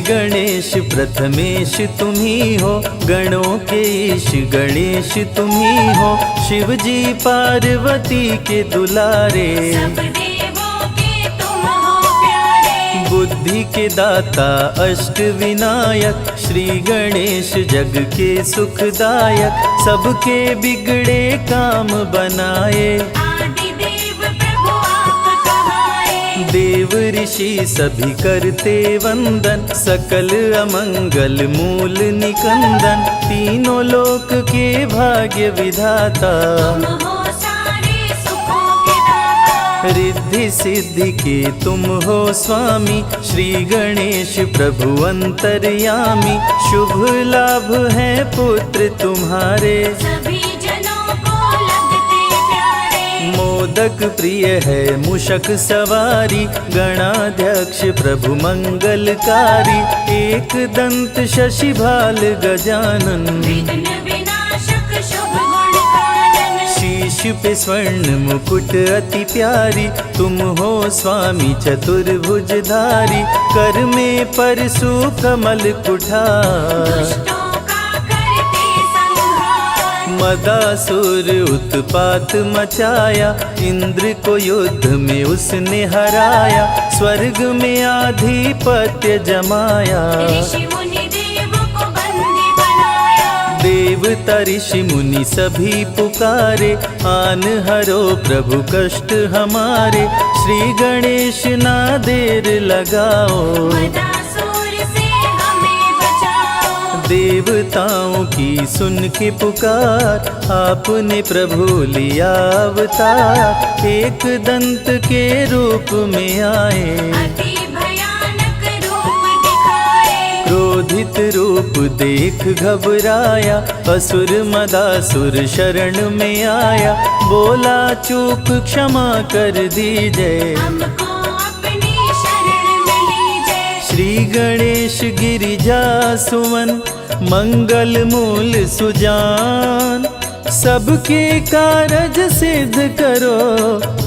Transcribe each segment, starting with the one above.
गणेश प्रथमेश तुम ही हो, गणों के ईश गणेश तुम ही हो। शिव जी पार्वती के दुलारे, सब देवों के तुम हो प्यारे। बुद्धि के दाता अष्ट विनायक, श्री गणेश जग के सुखदायक। सबके बिगड़े काम बनाए, आदिदेव प्रभु आप कहाए। देव ऋषि सभी करते वंदन, सकल अमंगल मूल निकंदन। तीनों लोक के भाग्य विधाता, तुम हो सारे सुखों के दाता। रिद्धि सिद्धि के तुम हो स्वामी, श्री गणेश प्रभु अंतर्यामी। शुभ लाभ है पुत्र तुम्हारे, सभी जनों को लगते प्यारे। मोदक प्रिय है मूषक सवारी, गणाध्यक्ष प्रभु मंगलकारी। एक दंत शशि भाल गजानन, विघ्न विनाशक शुभ गुण कानन। शीश पे स्वर्ण मुकुट अति प्यारी, तुम हो स्वामी चतुर्भुजधारी। कर में परशु कमल कुठार, दुष्टों का करते संहार। मदासुर उत्पात मचाया, इंद्र को युद्ध में उसने हराया। स्वर्ग में आधिपत्य जमाया, ऋषि मुनि देव को बंदी बनाया। देवता ऋषि मुनि सभी पुकारे। आन हरो प्रभु कष्ट हमारे, श्री गणेश ना देर लगाओ। मदासुर से हमें बचाओ। देवताओं की सुन के पुकार, आपने प्रभु लिया अवतार। एक दंत के रूप में आए, अति भयानक रूप दिखाए। क्रोधित रूप देख घबराया। असुर मदासुर शरण में आया, बोला चूक क्षमा कर दीजिए। हमको अपनी शरण में लीजिए। श्री गणेश गिरिजा सुवन, मंगल मूल सुजान। सबके कारज सिद्ध करो,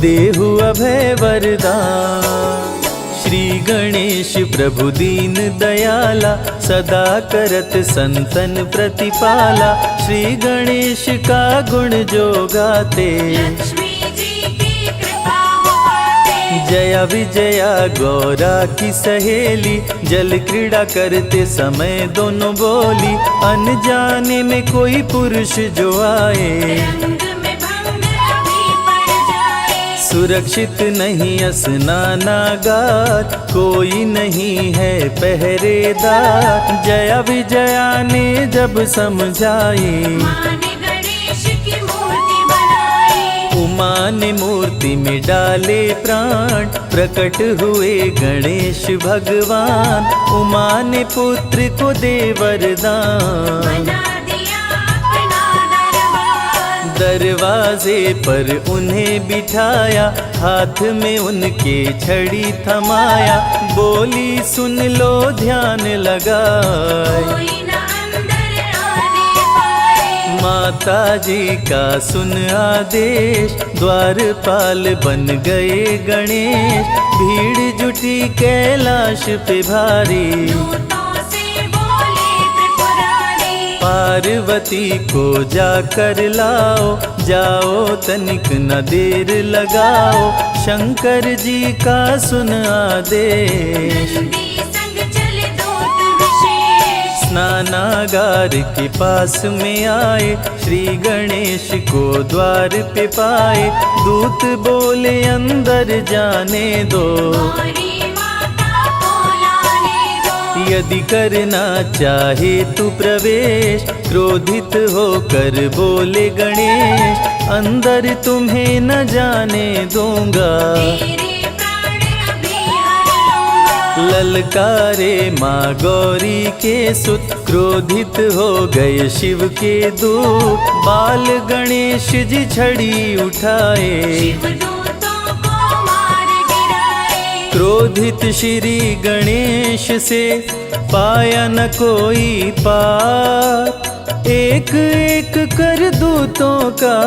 देहु अभय वरदान। श्री गणेश प्रभु दीन दयाला, सदा करत संतन प्रतिपाला। श्री गणेश का गुण जो गाते, लक्ष्मी जी की कृपा हो पाते। जया विजया गौरा की सहेली, जल क्रीड़ा करते समय दोनों बोली। अनजाने में कोई पुरुष जो आए, रंग में भंग अभी पड़ जाए। सुरक्षित नहीं स्नानागार, कोई नहीं है पहरेदार। जया विजया ने जब समझाई, माँ ने गणेश की मूर्ति बनाई। उमा ने मूर्ति में डाले प्राण, प्रकट हुए गणेश भगवान। उमा ने पुत्र को दे वरदान, बना दिया अपना दरबार। दरवाजे पर उन्हें बिठाया, हाथ में उनके छड़ी थमाया। बोली सुन लो ध्यान लगाए, कोई न अंदर आने पाए। माता जी का सुन आदेश, द्वारपाल बन गए गणेश। भीड़ जुटी कैलाश पे भारी, दूतों से बोले त्रिपुरारी। पार्वती को जाकर लाओ, जाओ तनिक न देर लगाओ। शंकर जी का सुन आदेश, नंदी संग चले दूत विशेष। स्नानागार के पास में आए, श्री गणेश को द्वार पे पाए। दूत बोले अंदर जाने दो, गौरी माता को लाने दो। यदि करना चाहे तू प्रवेश। क्रोधित होकर बोले गणेश, अंदर तुम्हें न जाने दूंगा। तेरे प्राण अभी हर लूंगा। ललकारे माँ गौरी के सुत, क्रोधित हो गए शिव के दूत। बाल गणेश जी छड़ी उठाए, शिवदूतों को मार गिराए। क्रोधित श्री गणेश से पाया न कोई पार। एक एक कर दूतों का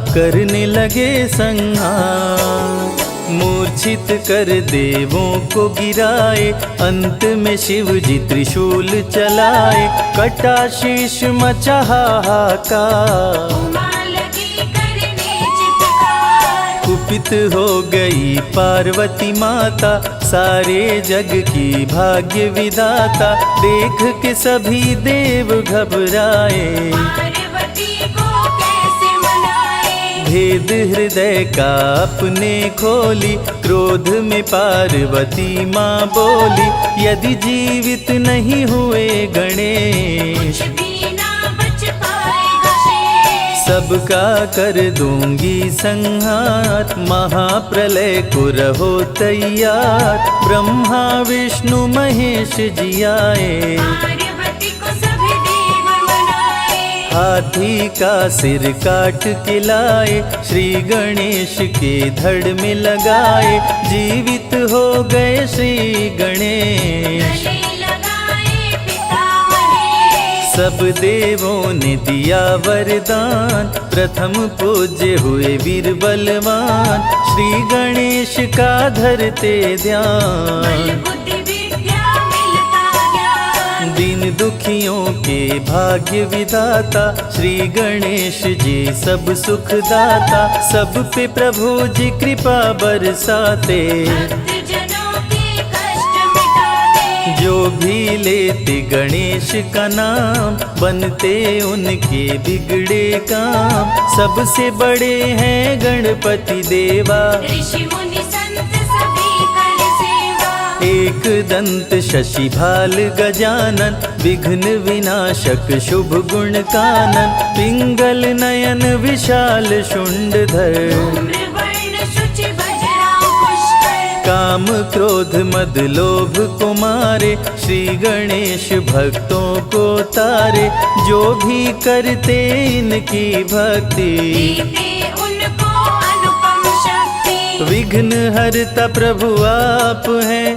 करने लगे संहार। मूर्छित कर देवों को गिराए, अंत में शिव जी त्रिशूल चलाए, कटा शीश मचा हाहाकार। उमा लगी करने चित्कार, कुपित हो गई पार्वती माता, सारे जग की भाग्य विधाता, देख के सभी देव घबराए। पार्वती को कैसे मनाए, भेद हृदय का अपने खोली, क्रोध में पार्वती माँ बोली, यदि जीवित नहीं हुए गणेश, कुछ भी ना बच पाएगा शेष। सबका कर दूंगी संहार, महाप्रलय को रहो तैयार। ब्रह्मा विष्णु महेश जी आए, पार्वती को सभी देव मनाए। हाथी का सिर काट के लाए, श्री गणेश के धड़ में लगाए, जीवित हो गए श्री गणेश। गले लगाए पिता महेश, सब देवों ने दिया वरदान, प्रथम पूज्य हुए वीर बलवान, श्री गणेश का धरते बल ध्यान। बुद्धि विद्या मिलता ज्ञान, दीन दुखियों के भाग्य विधाता, श्री गणेश जी सब सुख दाता, सब पे प्रभु जी कृपा बरसाते। भक्तजनों के कष्ट मिटाते, जो भी लेते गणेश का नाम, बनते उनके बिगड़े काम। सबसे बड़े हैं गणपति देवा, ऋषि मुनि संत सभी कर सेवा। एक दंत शशि भाल गजानन, विघ्न विनाशक शुभ गुण कानन, पिंगल नयन विशाल शुंडधर। धूम्रवर्ण शुचि वज्रांकुश पुष्कर, काम क्रोध मद लोभ को मारे, श्री गणेश भक्तों को तारे। जो भी करते इनकी भक्ति, देते उनको अनुपम शक्ति। विघ्न हरता प्रभु आप हैं,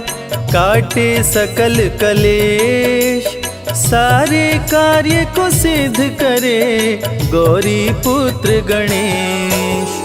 काटे सकल कलेश, सारे कार्य को सिद्ध करे गौरी पुत्र गणेश।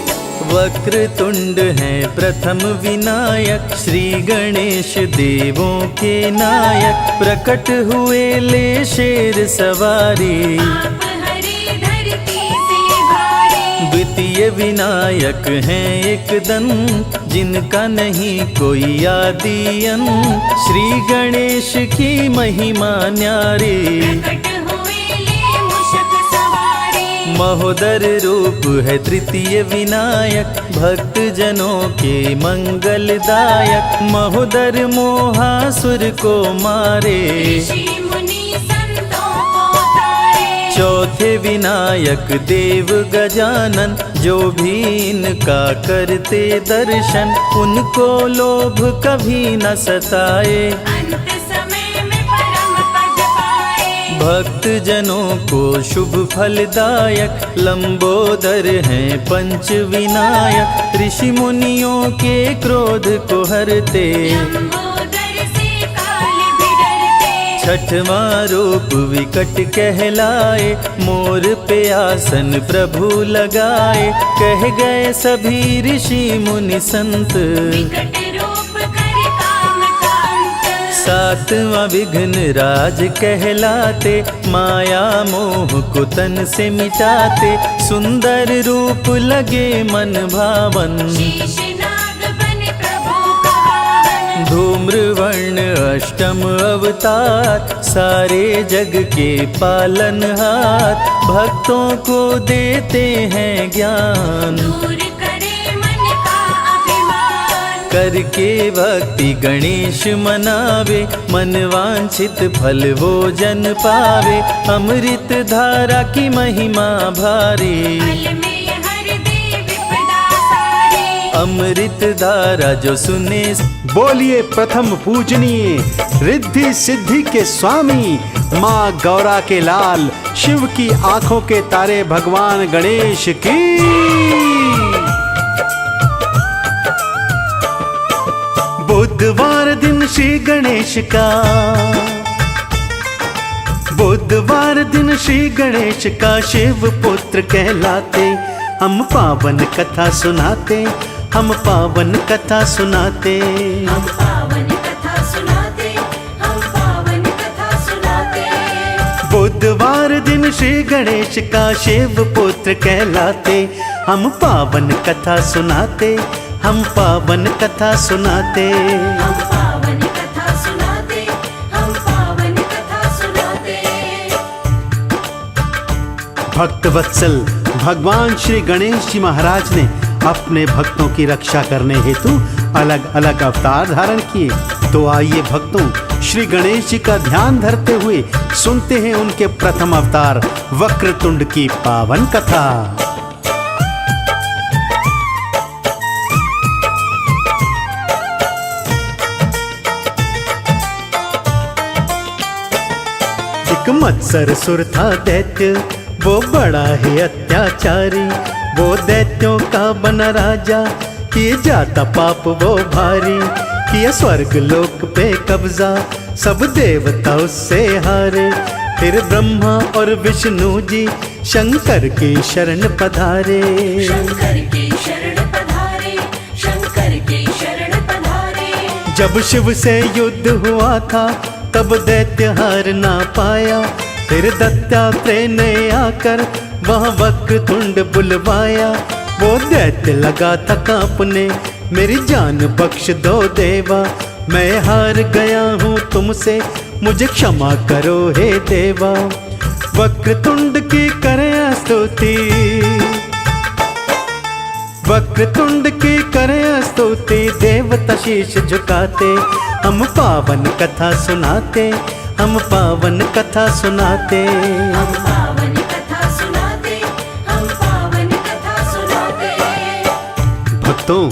वक्र तुंड हैं प्रथम विनायक, श्री गणेश देवों के नायक। प्रकट हुए ले शेर सवारी, आप हरे धरती से भारी। द्वितीय विनायक हैं एक दंत, जिनका नहीं कोई आदि अंत। श्री गणेश की महिमा न्यारी, प्रकट हुए ले मूषक सवारी। महोदर रूप है तृतीय विनायक, भक्त जनों के मंगलदायक। महोदर मोहासुर को मारे, ऋषि मुनि संतों को तारे। चौथे विनायक देव गजानन, जो भी इनका करते दर्शन, उनको लोभ कभी न सताए। अंत समय में परम पद पाए, भक्त जनों को शुभ फलदायक। लंबोदर हैं पंच विनायक, ऋषि मुनियों के क्रोध को हरते। लंबोदर से काल भी डरते। छठवां रूप विकट कहलाए, मोर पे आसन प्रभु लगाए। कह गए सभी ऋषि मुनि संत, विकट रूप कर काम का अंत। सातवां विघ्न राज कहलाते, माया मोह को तन से मिटाते। सुंदर रूप लगे मन भावन, शेषनाग बने प्रभु का वाहन। धूम्रवर्ण अष्टम अवतार, सारे जग के पालनहार। भक्तों को देते हैं ज्ञान, दूर करे मन का अभिमान। करके भक्ति गणेश मनावे। मन वांछित फल वो जन पावे, अमृत धारा की महिमा भारी। फल में हर दे विपदा सारी। अमृत धारा जो सुने, बोलिए प्रथम पूजनीय रिद्धि सिद्धि के स्वामी, माँ गौरा के लाल, शिव की आंखों के तारे भगवान गणेश की। बुधवार दिन श्री गणेश का, बुधवार दिन श्री गणेश का शिव पुत्र कहलाते। हम पावन कथा सुनाते, हम पावन कथा सुनाते। हम पावन कथा सुनाते, हम पावन कथा सुनाते। बुधवार दिन श्री गणेश का शिव पुत्र कहलाते। हम पावन कथा सुनाते, हम पावन कथा सुनाते। हम पावन कथा सुनाते, हम पावन कथा सुनाते। भक्त वत्सल भगवान श्री गणेश जी महाराज ने अपने भक्तों की रक्षा करने हेतु अलग अलग अवतार धारण किए। तो आइए भक्तों, श्री गणेश जी का ध्यान धरते हुए सुनते हैं उनके प्रथम अवतार वक्रतुंड की पावन कथा। एक मत्सर था दैत्य, वो बड़ा ही अत्याचारी। वो दैत्यों का बना राजा, किए जाता पाप वो भारी। किया स्वर्ग लोक पे कब्जा, सब देवता उससे हारे। फिर ब्रह्मा और विष्णु जी शंकर की शरण पधारे। शंकर की शरण पधारे, शंकर की शरण पधारे। जब शिव से युद्ध हुआ था, तब दैत्य हार ना पाया। फिर दत्तात्रेय ने आकर वहाँ वक्रतुंड बुलवाया। वो दैत्य लगा था कांपने, मेरी जान बख्श दो देवा। मैं हार गया हूँ तुमसे, मुझे क्षमा करो हे देवा। वक्रतुंड की करें स्तुति, वक्रतुंड की करें स्तुति। देवता शीश झुकाते, हम पावन कथा सुनाते, हम पावन कथा सुनाते। हम पावन कथा सुनाते, हम पावन कथा सुनाते। भक्तों,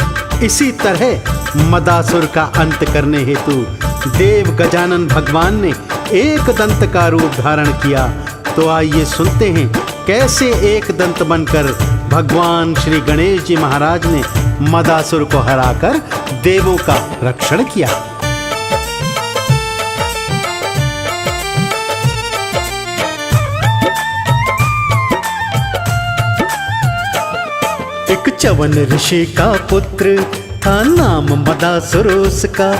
इसी तरह मदासुर का अंत करने हेतु देव गजानन भगवान ने एक दंत का रूप धारण किया। तो आइए सुनते हैं कैसे एक दंत बनकर भगवान श्री गणेश जी महाराज ने मदासुर को हराकर देवों का रक्षण किया। एक च्यवन ऋषि का पुत्र था, नाम मदासुर उसका।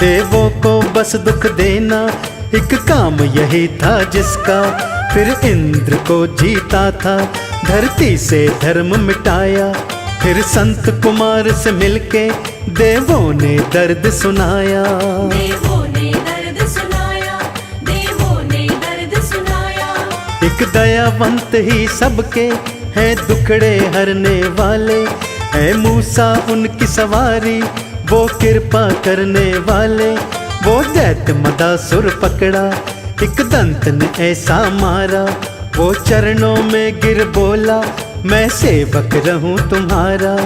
देवों को बस दुख देना एक काम यही था जिसका। फिर इंद्र को जीता था, धरती से धर्म मिटाया। फिर संत कुमार से मिलके देवों ने दर्द सुनाया। देवों ने दर्द सुनाया, देवों ने दर्द सुनाया। एक दयावंत ही सबके है दुखड़े हरने वाले। है मूसा उनकी सवारी, वो कृपा करने वाले। वो दैत्य मदासुर पकड़ा, एक दंत ने ऐसा मारा। वो चरणों में गिर बोला, मैं सेवक रहूं तुम्हारा।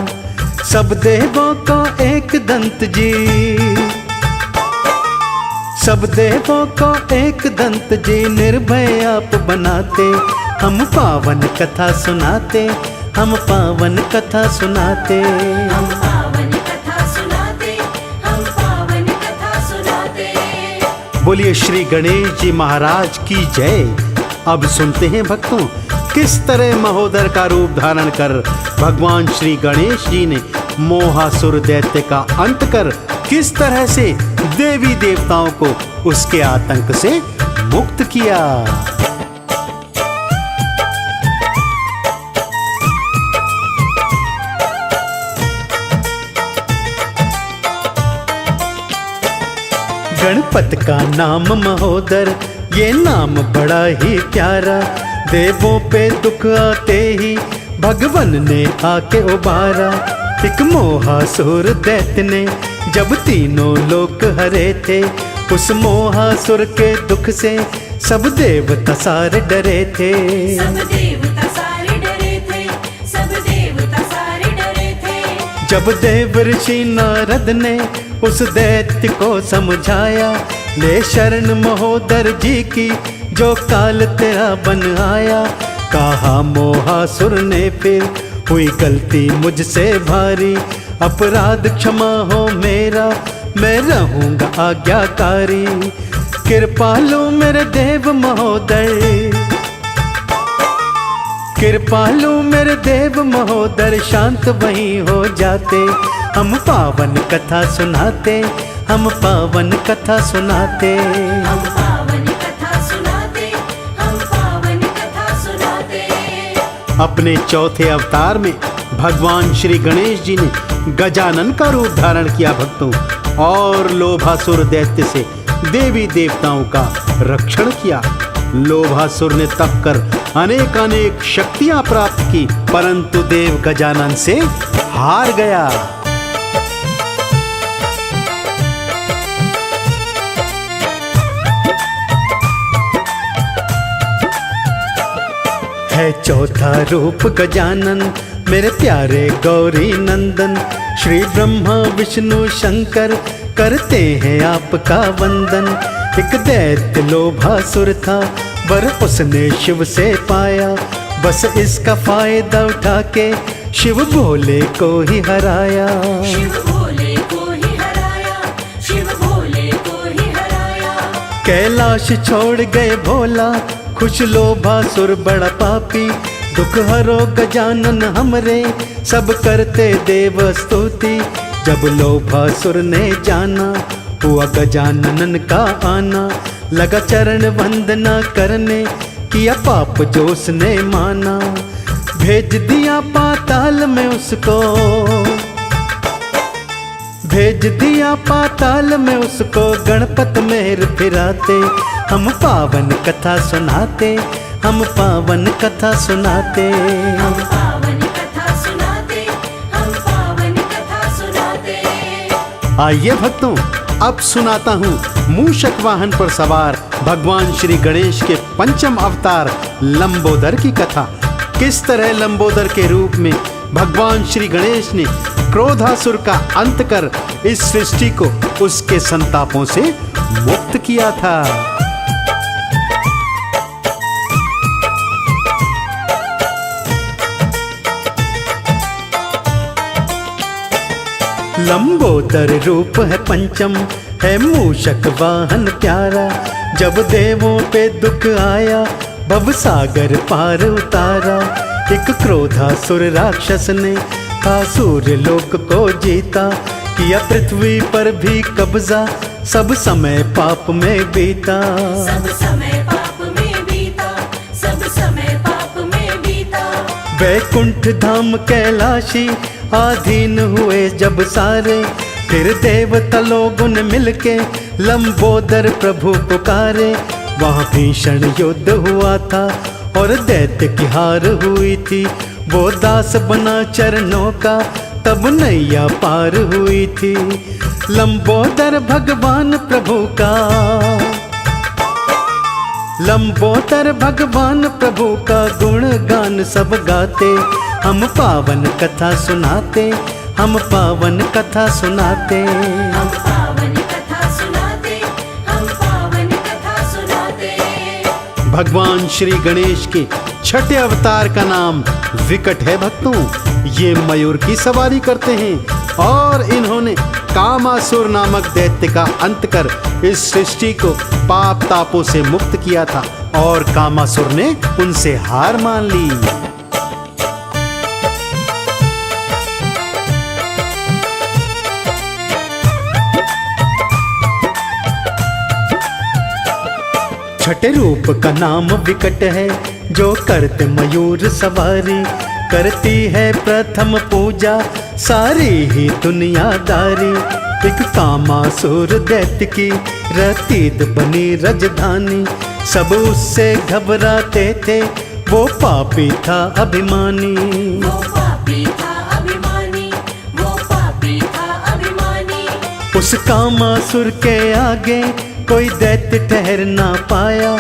सब देवों को एक दंत जी, सब देवों को एक दंत जी निर्भय आप बनाते। हम पावन कथा सुनाते, हम पावन कथा सुनाते। हम पावन कथा सुनाते, हम पावन कथा सुनाते। बोलिए श्री गणेश जी महाराज की जय। अब सुनते हैं भक्तों, किस तरह महोदर का रूप धारण कर भगवान श्री गणेश जी ने मोहासुर दैत्य का अंत कर किस तरह से देवी देवताओं को उसके आतंक से मुक्त किया। गणपत का नाम महोदर, ये नाम बड़ा ही प्यारा। देवों पे दुख आते ही भगवन ने आके उबारा। एक मोहासुर दैत्य ने जब तीनों लोक हरे थे, उस मोहासुर के दुख से सब देवता सारे डरे थे। सब देवता सारे डरे थे, सब देवता सारे डरे थे। जब देव ऋषि नारद ने उस दैत्य को समझाया, ले शरण महोदर जी की जो काल तेरा बन आया। कहा मोहासुर ने फिर हुई गलती मुझसे भारी, अपराध क्षमा हो मेरा, मैं रहूंगा आज्ञाकारी। कृपालु मेरे देव महोदय, कृपालु मेरे देव महोदय, शांत वहीं हो जाते। हम पावन कथा सुनाते, हम पावन कथा सुनाते। हम पावन कथा सुनाते, हम पावन कथा सुनाते। अपने चौथे अवतार में भगवान श्री गणेश जी ने गजानन का रूप धारण किया भक्तों, और लोभासुर दैत्य से देवी देवताओं का रक्षण किया। लोभासुर ने तप कर अनेक शक्तियां प्राप्त की, परंतु देव गजानन से हार गया। है चौथा रूप गजानन मेरे प्यारे गौरी नंदन, श्री ब्रह्मा विष्णु शंकर करते हैं आपका वंदन। एक दैत्य लोभासुर था, वर उसने शिव से पाया, बस इसका फायदा उठा के शिव भोले को ही हराया। शिव भोले को ही हराया, शिव भोले को ही हराया। कैलाश छोड़ गए भोला, खुश लोभासुर बड़ा पापी। दुख हरो गजानन हमरे, सब करते देव स्तुति। जब लोभासुर ने जाना हुआ गजानन का आना, लगा चरण वंदना करने, किया पाप जो उसने माना। भेज दिया पाताल में उसको, भेज दिया पाताल में उसको, गणपत मेहर फिराते। हम पावन कथा सुनाते, हम पावन कथा सुनाते। हम पावन कथा सुनाते, हम पावन कथा सुनाते। आइए भक्तों, अब सुनाता हूँ मूषक वाहन पर सवार भगवान श्री गणेश के पंचम अवतार लंबोदर की कथा। किस तरह लंबोदर के रूप में भगवान श्री गणेश ने क्रोधासुर का अंत कर इस सृष्टि को उसके संतापों से मुक्त किया था। लंबोदर रूप है पंचम, है मूषक वाहन प्यारा। जब देवों पे दुख आया, भव सागर पार उतारा। एक क्रोधासुर राक्षस ने था सूर्य लोक को जीता, किया पृथ्वी पर भी कब्जा, सब समय पाप में बीता। सब समय पाप में बीता, सब समय पाप में बीता। वैकुंठ धाम कैलाशी आधीन हुए जब सारे, फिर देवता लोगों ने मिलके लंबोदर प्रभु पुकारे। वहाँ भीषण युद्ध हुआ था और दैत्य की हार हुई थी। वो दास बना चरणों का, तब नैया पार हुई थी। लंबोदर भगवान प्रभु का, लंबोदर भगवान प्रभु का गुणगान सब गाते। हम पावन कथा सुनाते, हम पावन कथा सुनाते। हम पावन कथा सुनाते, हम पावन कथा सुनाते। भगवान श्री गणेश के छठे अवतार का नाम विकट है भक्तों। ये मयूर की सवारी करते हैं और इन्होंने कामासुर नामक दैत्य का अंत कर इस सृष्टि को पाप तापों से मुक्त किया था, और कामासुर ने उनसे हार मान ली। छठे रूप का नाम विकट है, जो करते मयूर सवारी। करती है प्रथम पूजा सारी ही दुनियादारी। एक कामासुर दैत्य की रतीद बनी राजधानी। सब उससे घबराते थे, वो पापी था अभिमानी। वो पापी था अभिमानी, वो पापी था अभिमानी। उस कामासुर के आगे कोई दैत्य ठहर ना पाया।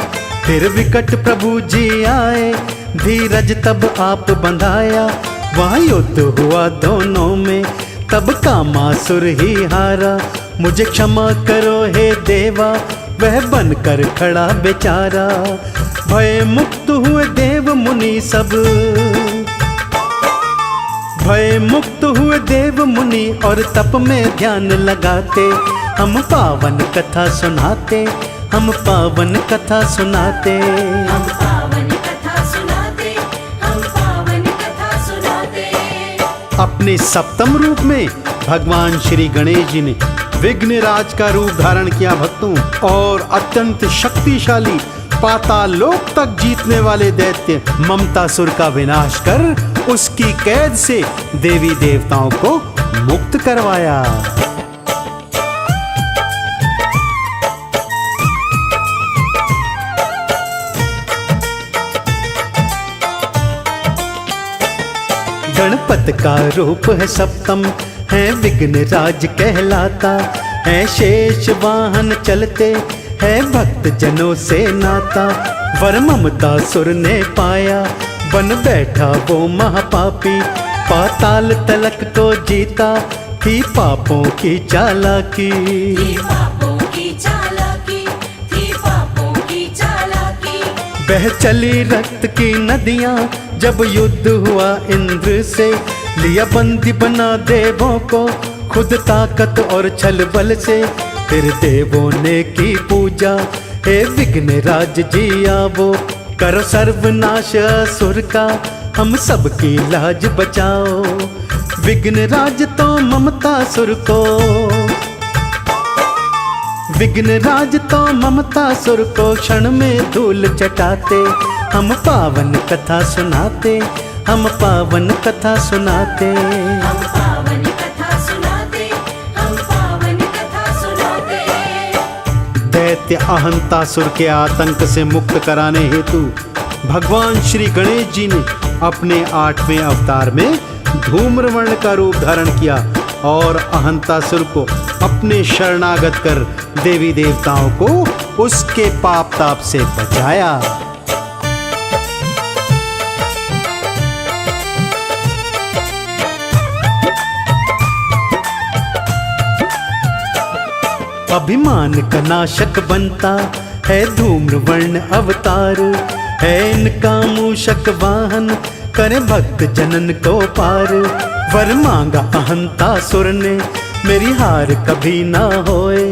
फिर विकट प्रभु जी आए, धीरज तब आप बंधाया। वहाँ युद्ध हुआ दोनों में, तब कामासुर ही हारा। मुझे क्षमा करो हे देवा, वह बनकर खड़ा बेचारा। भय मुक्त हुए देव मुनि सब, भय मुक्त हुए देव मुनि और तप में ध्यान लगाते। हम पावन कथा सुनाते, हम पावन कथा सुनाते। हम पावन कथा सुनाते, हम पावन कथा सुनाते। अपने सप्तम रूप में भगवान श्री गणेश जी ने विघ्नराज का रूप धारण किया भक्तों, और अत्यंत शक्तिशाली पाताल लोक तक जीतने वाले दैत्य ममतासुर का विनाश कर उसकी कैद से देवी देवताओं को मुक्त करवाया। गणपत का रूप है सप्तम, है विघ्नराज कहलाता, है शेष वाहन चलते, है भक्त जनों से नाता। वर ममतासुर ने पाया, बन बैठा वो महापापी, पाताल तलक को जीता, थी पापों की चालाकी। थी पापों की चालाकी, थी पापों की चालाकी। बह चली रक्त की नदियां, जब युद्ध हुआ इंद्र से, लिया बंदी बना देवों को, खुद ताकत और छल बल से। फिर देवों ने की पूजा, हे विघ्नराज जी आवो, करो सर्वनाश असुर का, हम सबकी लाज बचाओ। विघ्नराज तो ममतासुर को, विघ्नराज तो ममतासुर को क्षण में धूल चटाते, हम पावन कथा सुनाते, हम पावन कथा सुनाते। हम पावन कथा सुनाते, हम पावन कथा सुनाते। दैत्य अहंतासुर के आतंक से मुक्त कराने हेतु भगवान श्री गणेश जी ने अपने 8वें अवतार में धूम्रवर्ण का रूप धारण किया और अहंतासुर को अपने शरणागत कर देवी देवताओं को उसके पाप ताप से बचाया। अभिमान का नाशक बनता है धूम्रवर्ण अवतार, है इनका मूषक वाहन, करे भक्त जनन को पार। वर मांगा अहंतासुर ने, मेरी हार कभी ना होए,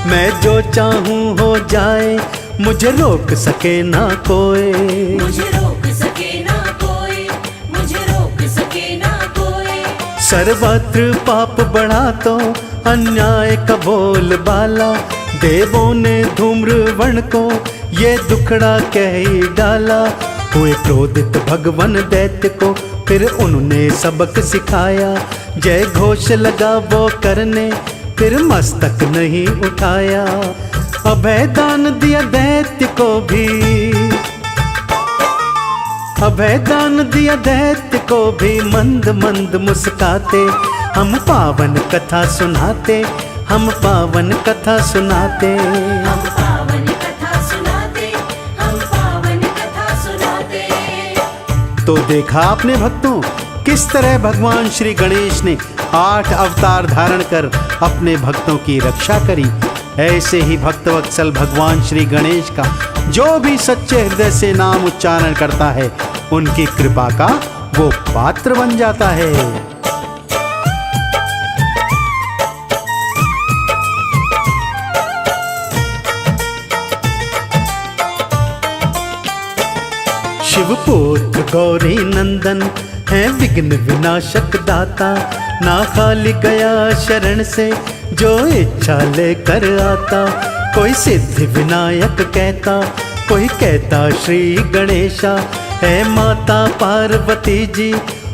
मैं जो चाहूं हो जाए, मुझे रोक सके ना कोई। मुझे रोक सके ना कोई, मुझे रोक सके ना कोई। सर्वत्र पाप बढ़ा तो अन्याय का बोल बाला, देवों ने धूम्रवर्ण को ये दुखड़ा कह ही डाला। हुए क्रोधित भगवान दैत्य को, फिर उन्होंने सबक सिखाया, जय घोष लगा वो करने, फिर मस्तक नहीं उठाया। अभय दान दिया दैत्य को भी, अभय दान दिया दैत्य को भी, मंद मंद मुस्काते, हम पावन कथा सुनाते, हम पावन कथा सुनाते। हम पावन कथा सुनाते, हम पावन कथा सुनाते। तो देखा आपने भक्तों, किस तरह भगवान श्री गणेश ने 8 अवतार धारण कर अपने भक्तों की रक्षा करी। ऐसे ही भक्तवत्सल भगवान श्री गणेश का जो भी सच्चे हृदय से नाम उच्चारण करता है, उनकी कृपा का वो पात्र बन जाता है। शिवपुत्र गौरी नंदन है विघ्न विनाशक दाता, ना खाली गया शरण से जो इच्छा लेकर आता। कोई सिद्धि विनायक कहता, कोई कहता श्री गणेशा, है माता पार्वती जी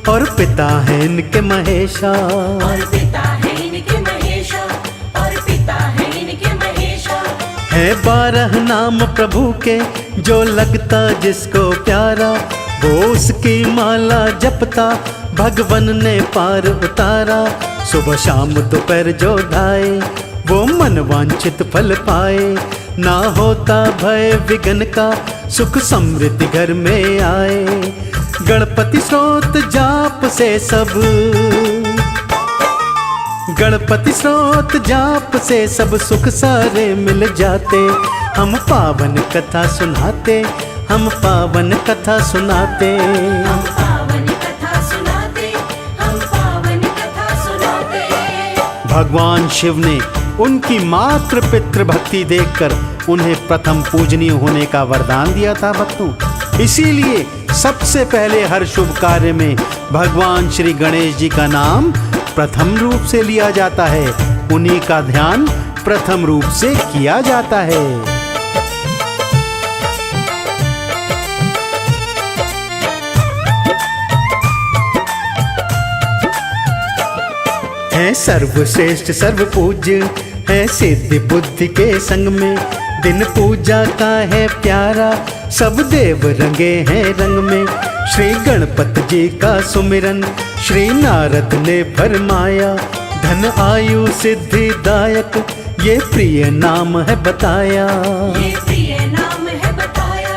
और पिता है इनके महेशा। और पिता है इनके महेशा, और पिता है इनके महेशा। है 12 नाम प्रभु के, जो लगता जिसको प्यारा, वो उसकी माला जपता, भगवन ने पार उतारा। सुबह शाम दोपहर जो धाए, वो मन वांछित फल पाए। ना होता भय विघ्न का, सुख समृद्धि घर में आए। गणपति स्रोत जाप से सब, गणपति स्रोत जाप से सब सुख सारे मिल जाते। हम पावन कथा सुनाते, हम पावन कथा सुनाते। हम पावन कथा सुनाते, हम पावन कथा सुनाते। भगवान शिव ने उनकी मातृ पितृ भक्ति देखकर उन्हें प्रथम पूजनीय होने का वरदान दिया था भक्तों। इसीलिए सबसे पहले हर शुभ कार्य में भगवान श्री गणेश जी का नाम प्रथम रूप से लिया जाता है, उन्हीं का ध्यान प्रथम रूप से किया जाता है। है सर्वश्रेष्ठ सर्वपूज्य है सिद्धि बुद्धि के संग में, दिन पूजा का है प्यारा सब देव रंगे हैं रंग में। श्री गणपति जी का सुमिरन श्री नारद ने फरमाया, धन आयु सिद्धि दायक ये प्रिय नाम है बताया। ये प्रिय नाम है बताया,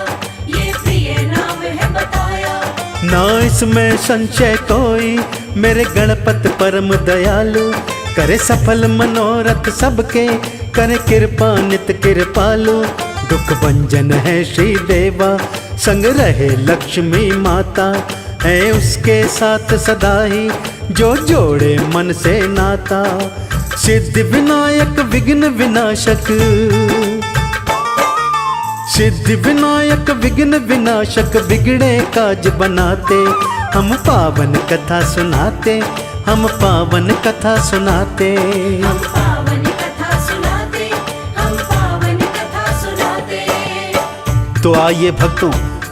ये प्रिय नाम है बताया। ना इसमें संशय कोई मेरे गणपति परम दयालु, करे सफल मनोरथ सबके, करे कृपा नित कृपालु। दुख भंजन है श्री देवा, संग रहे लक्ष्मी माता, है उसके साथ सदा ही जो जोड़े मन से नाता। सिद्धि विनायक विघ्न विनाशक, सिद्धि विनायक विघ्न विनाशक, बिगड़े काज बनाते, हम पावन कथा सुनाते, हम पावन कथा सुनाते। हम पावन कथा सुनाते, हम पावन कथा सुनाते। तो आइए भक्तों,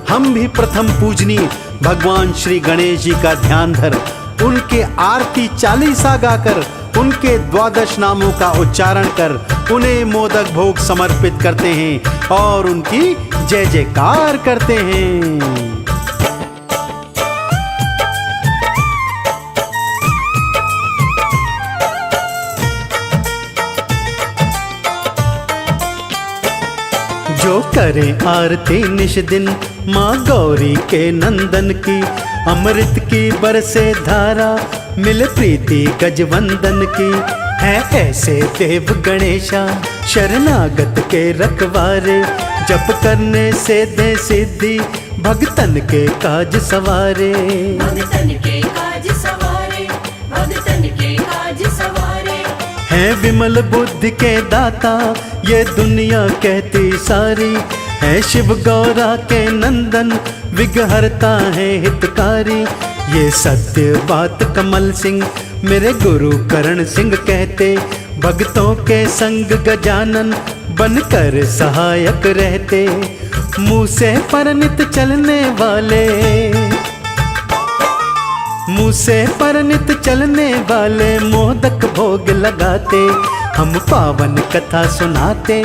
हम भी प्रथम पूजनीय भगवान श्री गणेश जी का ध्यान धर, उनके आरती चालीसा गाकर, उनके 12 नामों का उच्चारण कर, उन्हें मोदक भोग समर्पित करते हैं और उनकी जय जयकार करते हैं। जो करे आरती निश दिन माँ गौरी के नंदन की, अमृत की बरसे धारा मिल प्रीति गजवंदन की। है ऐसे देव गणेशा शरणागत के रखवारे, जप करने से दे सिद्धि भगतन के काज सवारे। भगतन के काज सवारे, भगतन के काज सवारे। है विमल बुद्धि के दाता ये दुनिया कहती सारी, है शिव गौरा के नंदन विघहरता है हितकारी। ये सत्य बात कमल सिंह मेरे गुरु करण सिंह कहते, भक्तों के संग गजानन बनकर सहायक रहते। मुँह से परनित चलने वाले, मुँह से परनित चलने वाले मोदक भोग लगाते, हम पावन कथा सुनाते,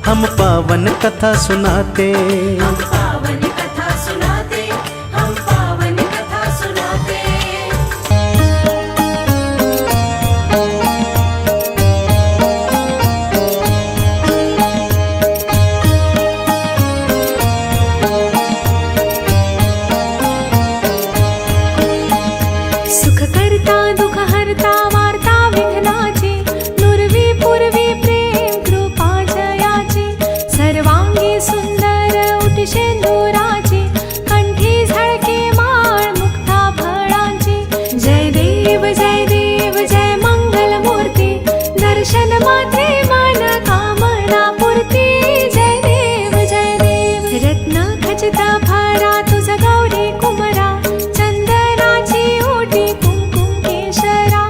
हम पावन कथा सुनाते। हम पावन कथा सुनाते, हम पावन कथा सुनाते। सुख करता दुख हरता वार्ता विघ्नाची, नुरवी पूर्वी प्रेम कृपा जयाची। सर्वांगी सुंदर उटी शेंदुराची, कंठी झळके माळ मुक्ता फळांची। जय देव जय मंगल मूर्ती, दर्शन मात्रे मन कामना पूर्ती। जय देव रत्न खचित भरा तुझ गौरी कुमरा, चंदनाची ओटी कुंकुम केशरा।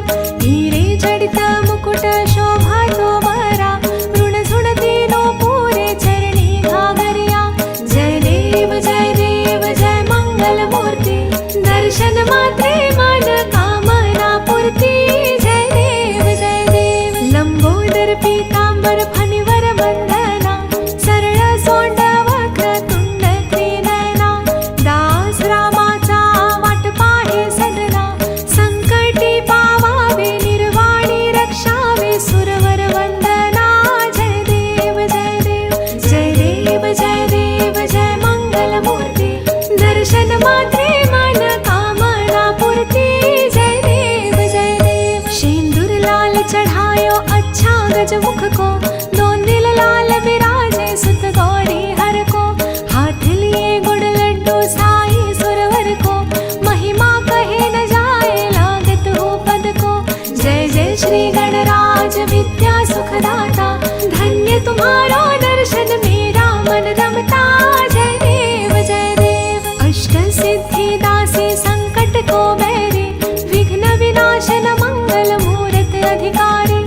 हिरे जडित मुकुट शोभा तो बरा, ऋण झुणती नो पुरे चरणी घागरिया। जय देव जय मंगल मूर्ती, दर्शन मात्रे मन कामना पूर्ती। जय देव लंबोदर पीतांबर फणीवर वंदना, सरळ सोंड वक्र तुंड त्रिनयना। दास रामाचा वाट पाहे सदना, संकटी पावावे निर्वाणी रक्षावे सुरवर वंदना। जय देव जय मंगल मूर्ती, दर्शन मात्रे मन कामना पूर्ती। जय देव शेंदूर लाल चढ़ायो अच्छा गजमुख को, दोन दिल लाल विराजे सुत गौरी हर को। हाथ लिए गुड़ लड्डू साई सुरवर को, महिमा कहे न जाए लागत हो पद को। जय श्री गणराज विद्या सुखदाता, धन्य तुम्हारा दर्शन मेरा मन रमता। जय देव अष्ट सिद्धि दासी संकट को बैरी, विघ्न विनाशन मंगल अधिकारी,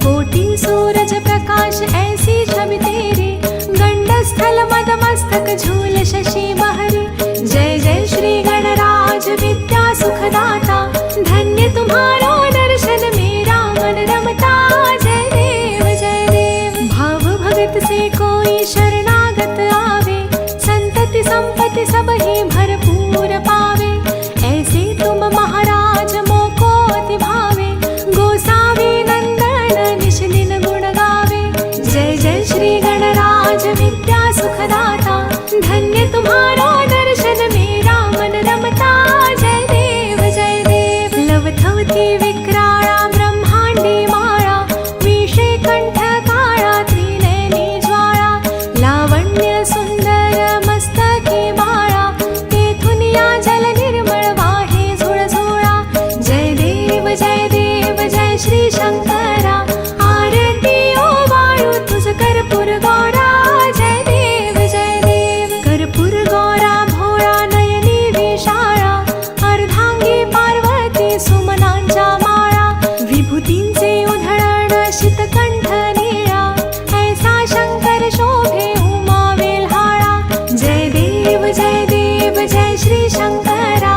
कोटि सूरज प्रकाश ऐसी छवि तेरी, गंड स्थल मद मस्तक झूल शशि बहरी। जय जय श्री गणराज विद्या सुखदाता, धन्य तुम्हारो दर्शन मेरा मन रमता। जय देव जय देव। भाव भगत से कोई शरणागत आवे, संतति संपत्ति सब ही भरपूर पावे। ऐसे तुम महाराज मोको अति भावे, गोसावी नंदन निश दिन गुण गावे। जय जय श्री गणराज विद्या सुखदाता, धन्य तुम्हारो दर्शन मेरा मन रमता। जय देव जय देव। लवथवती विक्राळा ब्रह्मांडी माळा, विषे कंठ काळा त्रिनयनी ज्वाळा, लावण्य सुंदर मस्तकी बाळा, तेथून या जल निर्मळ वाहे झुळझुळा। जय देव जय देव जय श्री शंकरा, आरती ओवाळू तुझ कर्पूर गौरा। जय देव जय देव। कर्पूर गौरा भोळा नयनी विशाळा, अर्धांगी पार्वती सुमनांच्या माळा, विभूतींचे उधळण शीतकंठ निळा, ऐसा शंकर शोभे उमा वेल्हाळा। जय देव जय श्री शंकरा,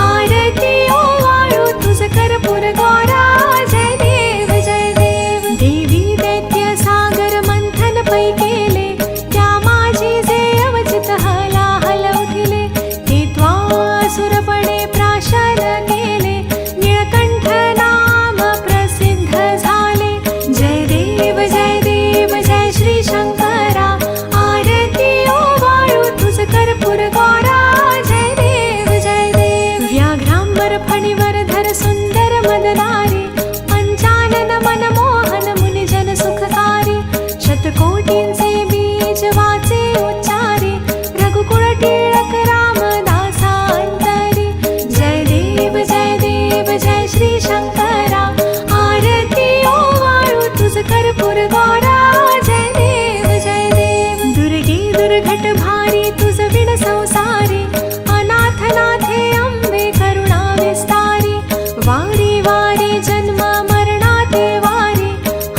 आरती ओवाळू तुझ कर्पूर गौरा। जय देव जय देव। देवी दैत्य सागर मंथन पै केले, त्या माझी जे अवचित हलाहल उठिले, ते त्वासुरपणे प्राशन केले, निळकंठ नाम प्रसिद्ध झाले। जय देव जय श्री शंकरा, आरती ओवाळू तुझ कर्पूर गौरा। जय देव जय देव। व्याघ्रांबर फणीवर धर सुंदर मदनारी, पंचानन मनमोहन मुनिजन सुखकारी, शतकोटींचे बीज वाचे उच्चारी, रघुकुळ टिळक रामदासा अंतरी। जय देव जय श्री शंकरा, आरती ओवाळू तुझ कर्पूर गौरा। जय देव जय देव। दुर्गे दुर्घट भारी तुझ विण संसारी, अनाथ नाथे अंबे करुणा विस्तारी, वारी वारी जन्म मरणाते वारी,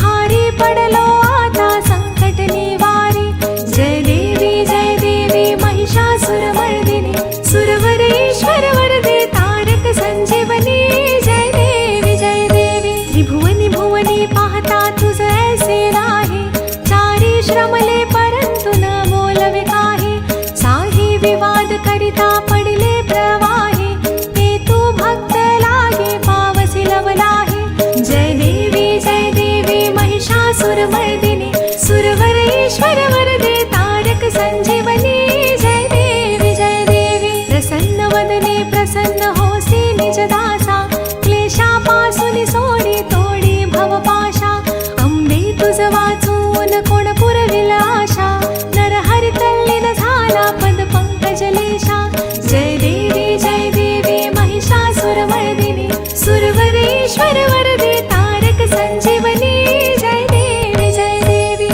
हारी पडलो आता संकट निवारी। जय देवी महिषासुरमर्दिनी, सुरवर ईश्वर वरदे तारक संजीवनी। जय देवी त्रिभुवनी भुवनी पाहता तुझ ऐसे नाही, चारी श्रमले परंतु न बोलवे काही, साही विवाद करिता पडिले प्रवाही, ते तू भक्त लागे पावसी लवलाही। जय देवी महिषासुरमर्दिनी, सुरवर ईश्वर वरदे तारक संजीवनी। जय देवी प्रसन्न वदने प्रसन्न होसी निज दासा, क्लेशापासून सोडी तोडी भवपाशा, अंबे तुझ वाचून कोण पुरविल आशा, नरहरि तल्लीन झाला पद पंकजलेशा। जय देवी महिषासुरमर्दिनी, सुरवर ईश्वर वरदे तारक संजीवनी। जय देवी जय देवी।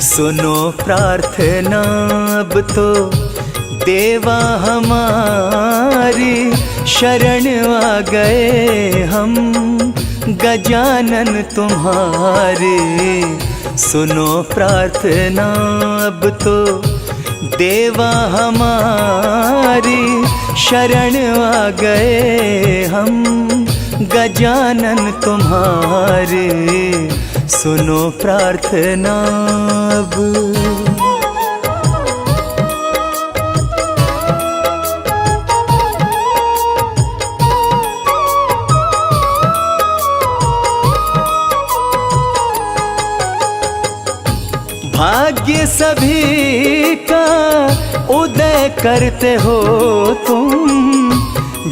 सुनो प्रार्थना अब तो देवा हमारी, शरण आ गए हम गजानन तुम्हारे। सुनो प्रार्थना अब तो देवा हमारी, शरण आ गए हम गजानन तुम्हारे। सुनो प्रार्थना अब। भाग्य सभी का उदय करते हो तुम,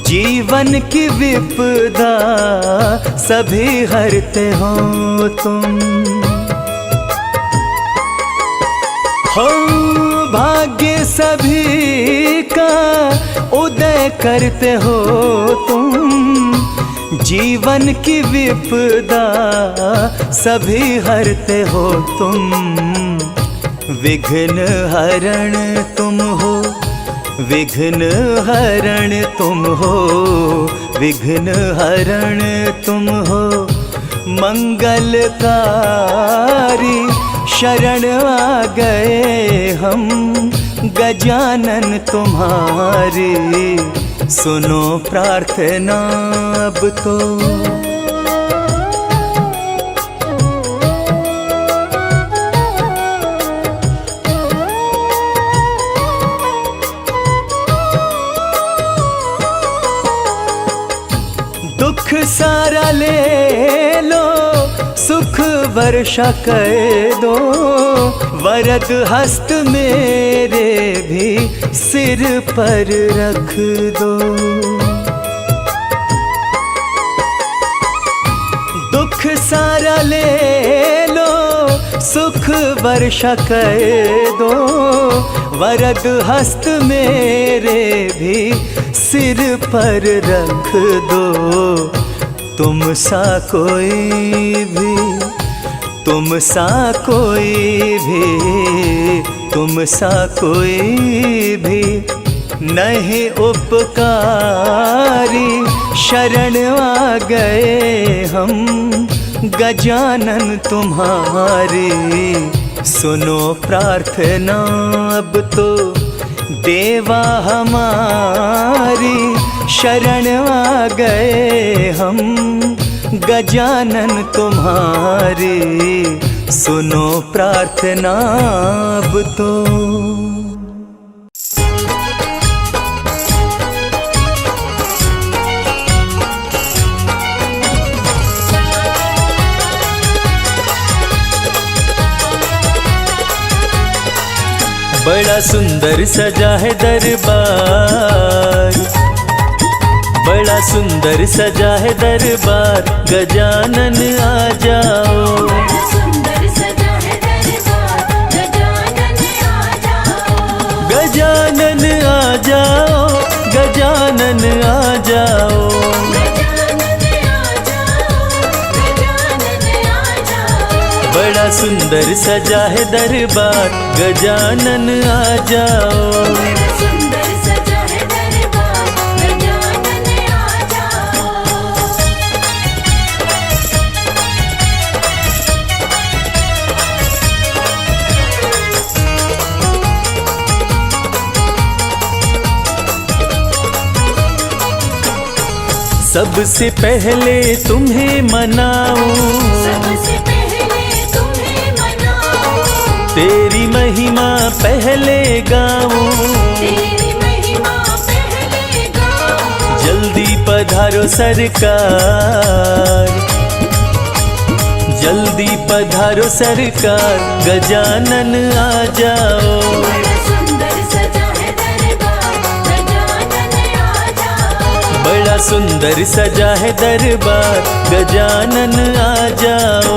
जीवन की विपदा सभी हरते हो तुम। हो भाग्य सभी का उदय करते हो तुम, जीवन की विपदा सभी हरते हो तुम। विघ्न हरण तुम हो, विघ्न हरण तुम हो, विघ्न हरण तुम हो। मंगलकारी शरण आ गए हम, गजानन तुम्हारी सुनो प्रार्थना अब तो। दुख सारा ले लो, सुख वर्षा कर दो, वरद हस्त मेरे भी सिर पर रख दो। दुख सारा ले लो, सुख वर्षा कर दो, वरद हस्त मेरे भी सिर पर रख दो। तुम सा कोई भी, तुम सा कोई भी, तुम सा कोई भी नहीं उपकारी। शरण आ गए हम, गजानन तुम्हारी सुनो प्रार्थना अब तो। देवा हमारी शरण आ गए हम, गजानन तुम्हारी सुनो प्रार्थना अब तो। बड़ा सुंदर सजा है दरबार, बड़ा सुंदर सजा है दरबार, गजानन आ जाओ। बड़ा सुंदर सजा है दरबार, गजानन आ जाओ। गजानन आ जाओ, गजानन आ जाओ। गजानन आ जाओ, गजानन आ जाओ। बड़ा सुंदर सजा है दरबार, गजानन आ जाओ। बड़ा सुंदर सजा है दरबार, गजानन आ जाओ। सबसे पहले तुम्हें मनाऊं, सबसे पहले तुम्हें मनाऊं, तेरी महिमा पहले गाऊं। तेरी महिमा पहले गाऊं। जल्दी पधारो सरकार, जल्दी पधारो सरकार, गजानन आ जाओ। बड़ा सुंदर सजा है दरबार, गजानन आ जाओ। बड़ा सुंदर सजा है दरबार, गजानन आ जाओ।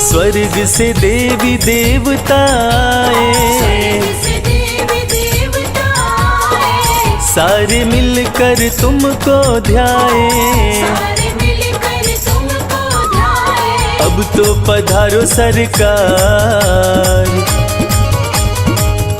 स्वर्ग से देवी देवता आए, से देवी देवता आए। सारे मिलकर तुमको ध्याए। सारे मिलकर तुमको ध्याए। अब तो पधारो सरकार,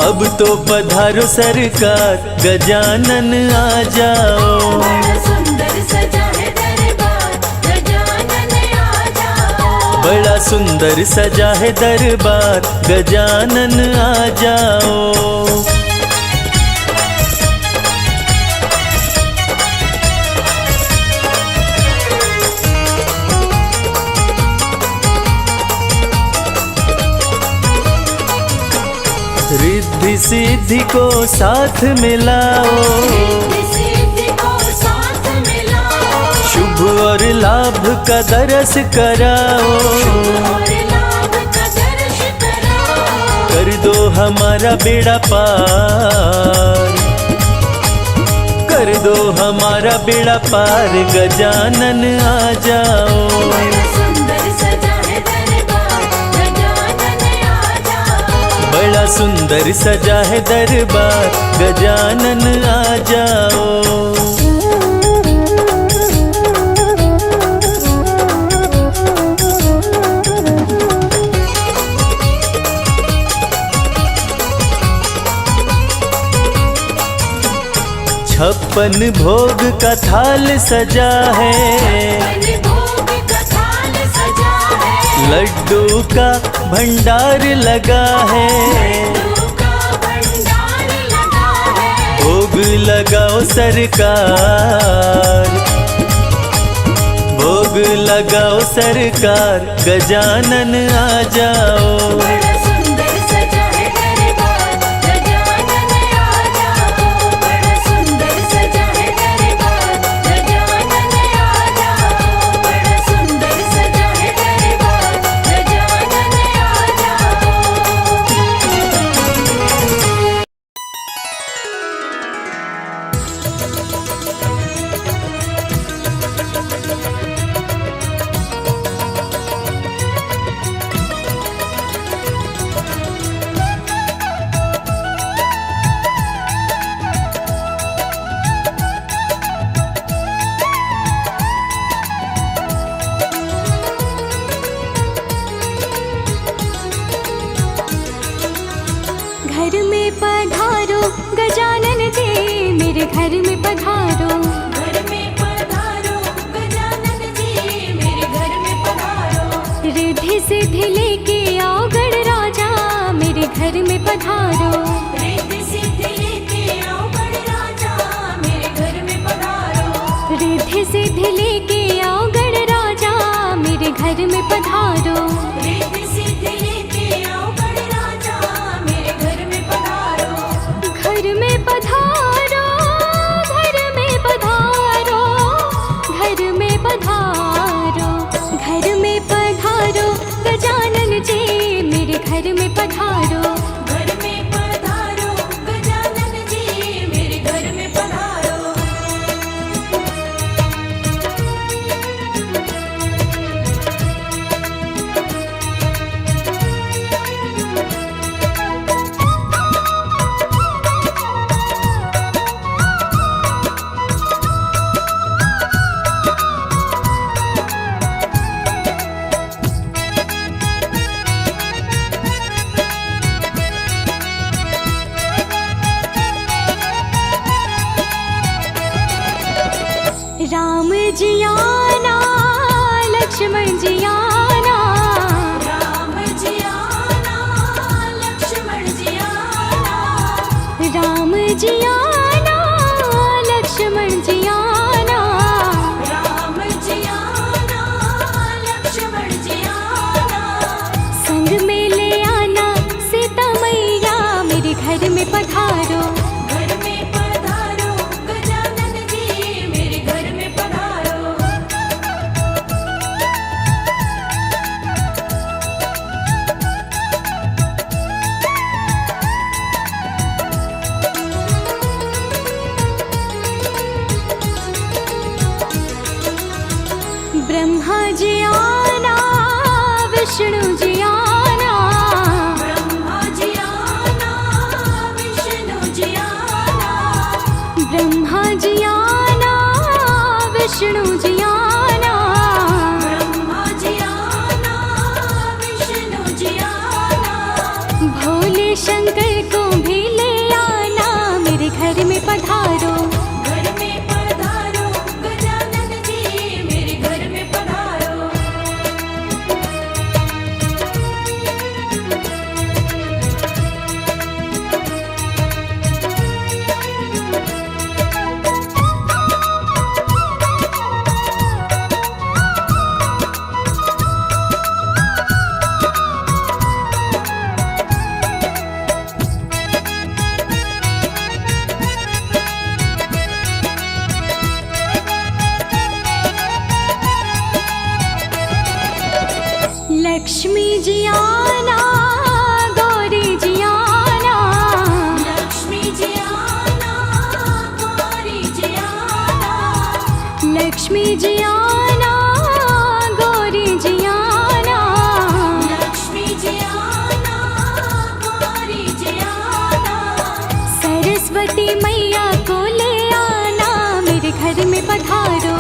अब तो पधारो सरकार, गजानन आ जाओ। बड़ा सुंदर सजा है दरबार, गजानन आ जाओ। बड़ा सुंदर सजा है दरबार, गजानन आ जाओ। रिद्धि सिद्धि को साथ मिलाओ, रिद्धि सिद्धि को साथ मिलाओ। शुभ और लाभ का दरस कराओ। और लाभ का दर्श कराओ। कर दो हमारा बेड़ा पार, कर दो हमारा बेड़ा पार, गजानन आ जाओ। बड़ा सुंदर सजा है दरबार, गजानन आ जाओ। बड़ा सुंदर सजा है दरबार, गजानन आ जाओ। छप्पन भोग का थाल सजा है, भोग का थाल सजा है, लड्डू का भंडार लगा है। लड्डू का भंडार लगा है। भोग लगाओ सरकार, भोग लगाओ सरकार, गजानन आ जाओ। बड़ा सुंदर सजा है दरबार, गजानन आ जाओ। बड़ा सुंदर सजा है दरबार, गजानन आ जाओ। बड़ा सुंदर सजा है दरबार, गजानन आ जाओ। घर में पधारो गजानन जी, मेरे घर में पधारो। घर में पधारो गजानन जी, मेरे घर में पधारो। रिद्धि सिद्धि लेके आओ गण राजा, मेरे घर में पधारो। रिद्धि सिद्धि लेके आओ गण राजा, मेरे घर में पधारो। रिद्धि सिद्धि लेके आओ गण राजा, मेरे घर में पधारो। रिद्धि सिद्धि लेके आओ गण राजा, मेरे घर में पधारो। घर में पधारो, घर में पधारो, घर में पधारो। घर में पधारो गजानन जी, मेरे घर में पधारो। घर में पधारो गजानन जी, मेरे घर में पधारो। राम जी आना, लक्ष्मण जी आना। राम जी आना, लक्ष्मण जी आना। राम जी आना, लक्ष्मण जी आना। राम जी आना, लक्ष्मण जी आना। संग में ले आना सीता मैया, मेरे घर में पधारो। घर में पधारो गजानन जी, मेरे घर में पधारो। ब्रह्मा जी आना, विष्णु जी आना। ब्रह्मा जी आना, विष्णु जी आना। ब्रह्मा जी आना, विष्णु जी आना। ब्रह्मा जी आना, विष्णु जी आना। भोले शंकर को भी ले आना, मेरे घर में पधारो। घर में पधारो गजानन जी, मेरे घर में पधारो। लक्ष्मी जी आना, गौरी जी आना। लक्ष्मी जी आना, गौरी जी घर में पधारो।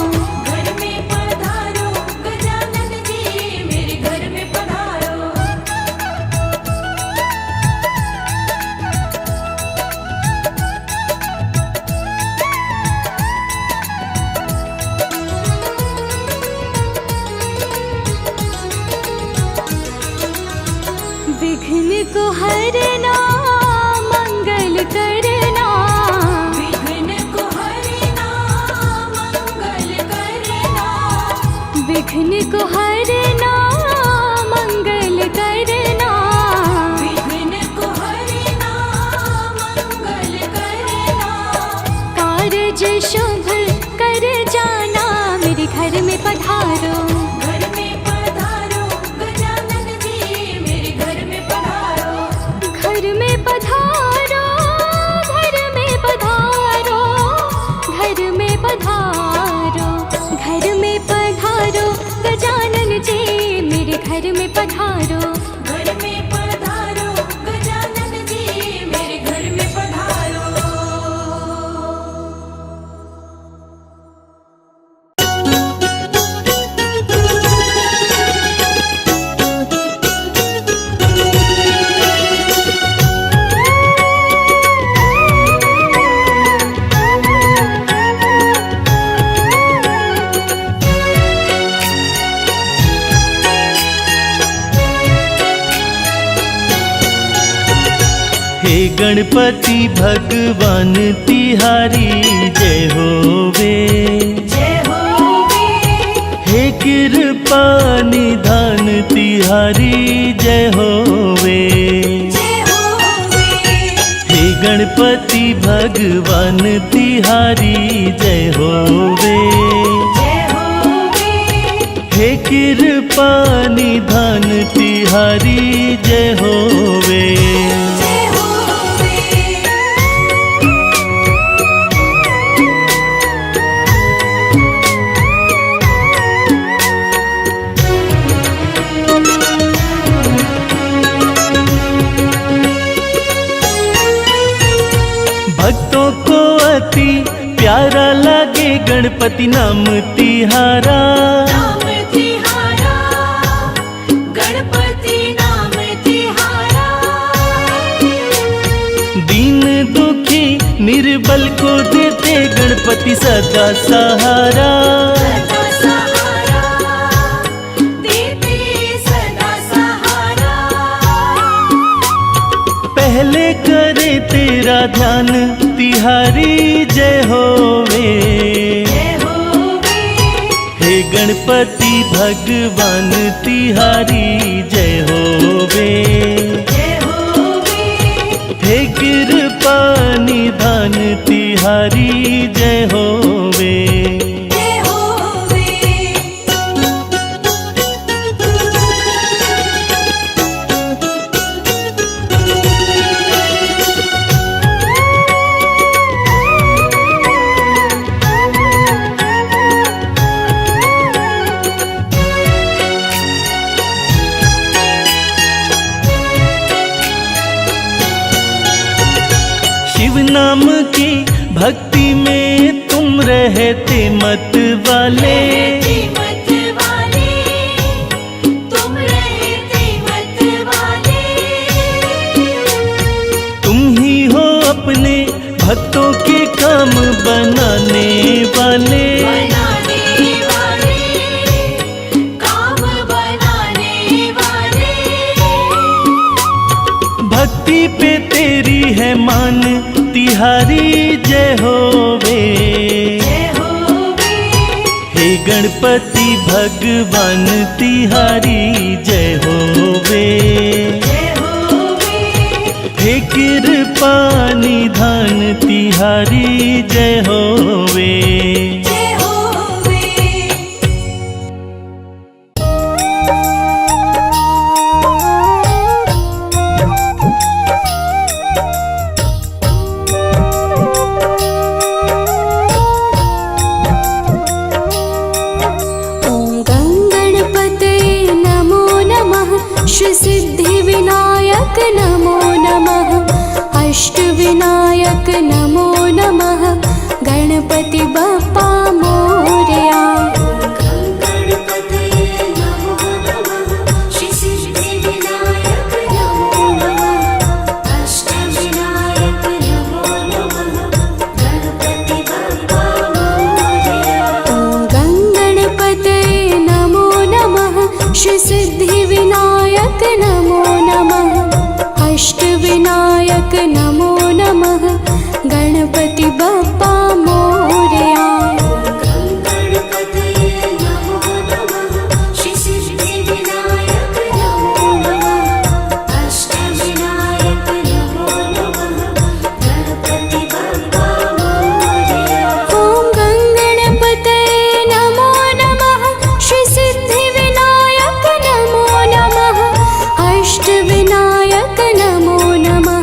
घर में पधारो गजानन जी मेरे घर में पधारो। विघ्न को हरना मंगल करना। विघ्न को हरना मंगल करना। विघ्न को हरना मंगल करना। विघ्न को हरना मंगल करना। कारज शुभ कर जाना मेरे घर में पधारो। घर में पधारो गजानन जी मेरे घर में पधारो। घर में पधारो, घर में पधारो, घर में पधारो, घर में पधारो गजानन जी मेरे घर में पधारो। घर में पधारो गजानन जी मेरे घर में पधारो। हे गणपति भगवान तिहारी जय होवे। जय होवे। हे कृपा निधान तिहारी जय होवे। जय होवे। हे गणपति भगवान तिहारी जय होवे। जय होवे। हे कृपा निधान तिहारी जय होवे। जय होवे। भक्तों को अति प्यारा लगे गणपति नाम तिहारा। नाम तिहारा गणपति नाम तिहारा। दीन दुखी निर्बल को देते गणपति सदा सहारा। सदा सहारा देते सदा सहारा। पहले करे तेरा ध्यान तिहारी जय होवे। जय होवे। हे गणपति भगवान तिहारी जय होवे। जय होवे। हे कृपा निधान तिहारी जय होवे। जय होवे। शिव नाम की भक्ति में तुम रहते मत वाले। रहते मत वाले। तुम रहते मत वाले। तुम ही हो अपने भक्तों के काम बनाने वाले। बनाने वाले। काम बनाने वाले। भक्ति पे तेरी है मान तिहारी जय होवे। जय होवे। हे गणपति भगवान तिहारी जय होवे। जय होवे। हे कृपा निधान तिहारी जय होवे। जय होवे। ॐ गणपतये नमो नमः। श्री सिद्धिविनायक नमो नमः। अष्टविनायक नमो नमः। गणपति बप्पा मोरया। गणपतये नमो नमः श्री सिद्धिविनायक नमो नमः अष्टविनायक नमो नमः गणपति बप्पा मोरया। गणपतये नमो नमः श्री सिद्धिविनायक नमो नमः अष्टविनायक नमो नमः गणपति बप्पा मोरया। गणपतये नमो नमः श्री सिद्धिविनायक नमो नमः अष्टविनायक नमो नमः गणपति बप्पा मोरया। ॐ गणपतये नमो नमः श्री सिद्धिविनायक नमो नमः अष्टविनायक नमो नमः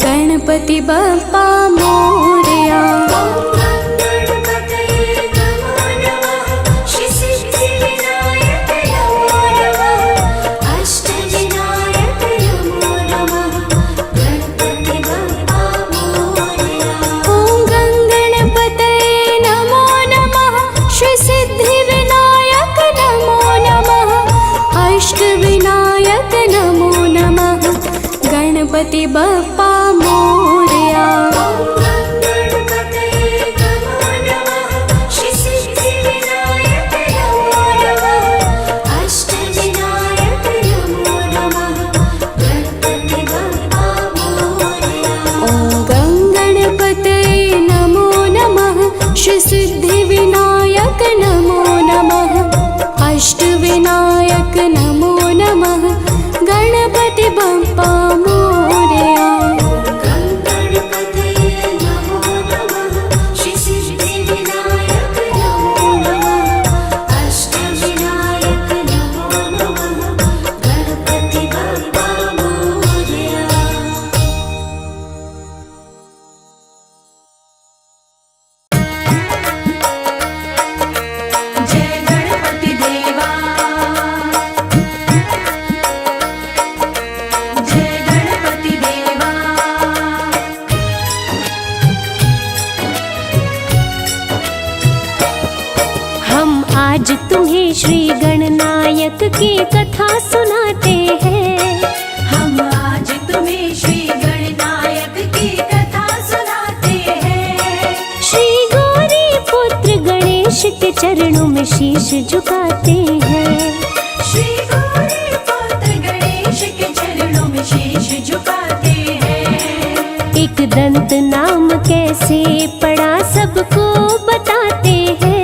गणपति बप्पा मोरया। गणपतये नमो नमः श्री सिद्धिविनायक नमो नमः अष्टविनायक नमो नमः गणपति बप्पा मोरया। ॐ गणपतये नमो नमः श्री सिद्धिविनायक नमो नमः अष्टविनायक नमो नमः गणपति बप्पा मोरया। गणपतये नमो नमः श्री सिद्धिविनायक नमो नमः अष्टविनायक नमो नमः गणपति बप्पा मोरया। ॐ गणपतये नमो नमः श्री सिद्धिविनायक नमो नमः अष्टविनायक नमो नमः गणपति बप्पा मोरया। गणपतये नमो नमः श्री सिद्धिविनायक नमो नमः अष्टविनायक नमो नमः गणपति बप्पा मोरया। जय गणपति देवा जय गणपति देवा। हम आज तुम्हें श्री गणनायक की कथा सुनाते हैं। हम आज तुम्हें श्री गणनायक की कथा सुनाते हैं। श्री गौरी पुत्र गणेश के चरणों में शीश झुकाते हैं। श्री गौरी पुत्र गणेश के चरणों में शीश झुकाते हैं। एक दंत नाम कैसे पड़ा सबको बताते हैं।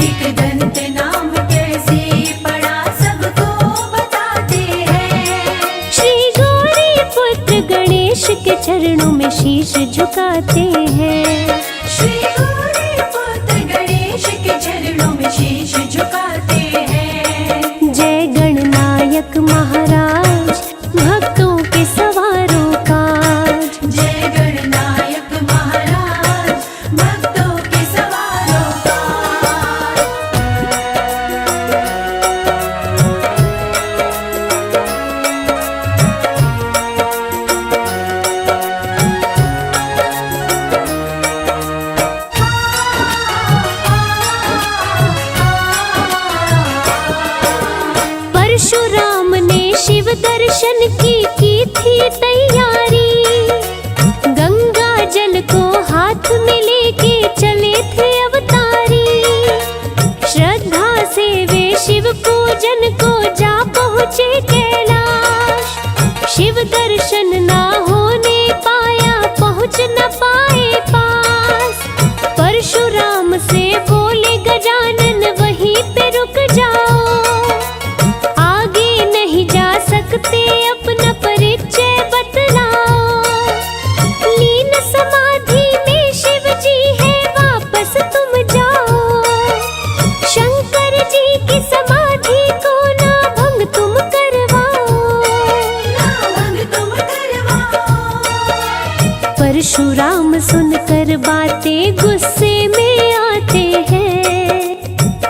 एक दंत नाम कैसे पड़ा सबको बताते हैं। श्री गौरी पुत्र गणेश के चरणों में शीश झुकाते हैं। श्री गौरी पुत्र गणेश के चरणों में शीश झुकाते हैं। जय गणनायक महाराज भक्तों के सवारों का। जय गणनायक महाराज भक्तों के सवारों का। परशुराम ने शिव दर्शन की थी तैयारी। गंगा जल को हाथ में लेके चले थे अवतारी। श्रद्धा से वे शिव पूजन को जा पहुँचे कैलाश। शिव दर्शन ना होने पाया पहुँच न पाए पास। परशुराम से बोले गजानन वहीं पे रुक जाओ। आगे नहीं जा सकते अपना परिचय बतलाओ। लीन समाधि में शिव जी है वापस तुम जाओ। शंकर जी की समाधि को ना भंग तुम करवाओ। ना भंग तुम करवाओ। परशुराम सुनकर बातें गुस्से में आते हैं।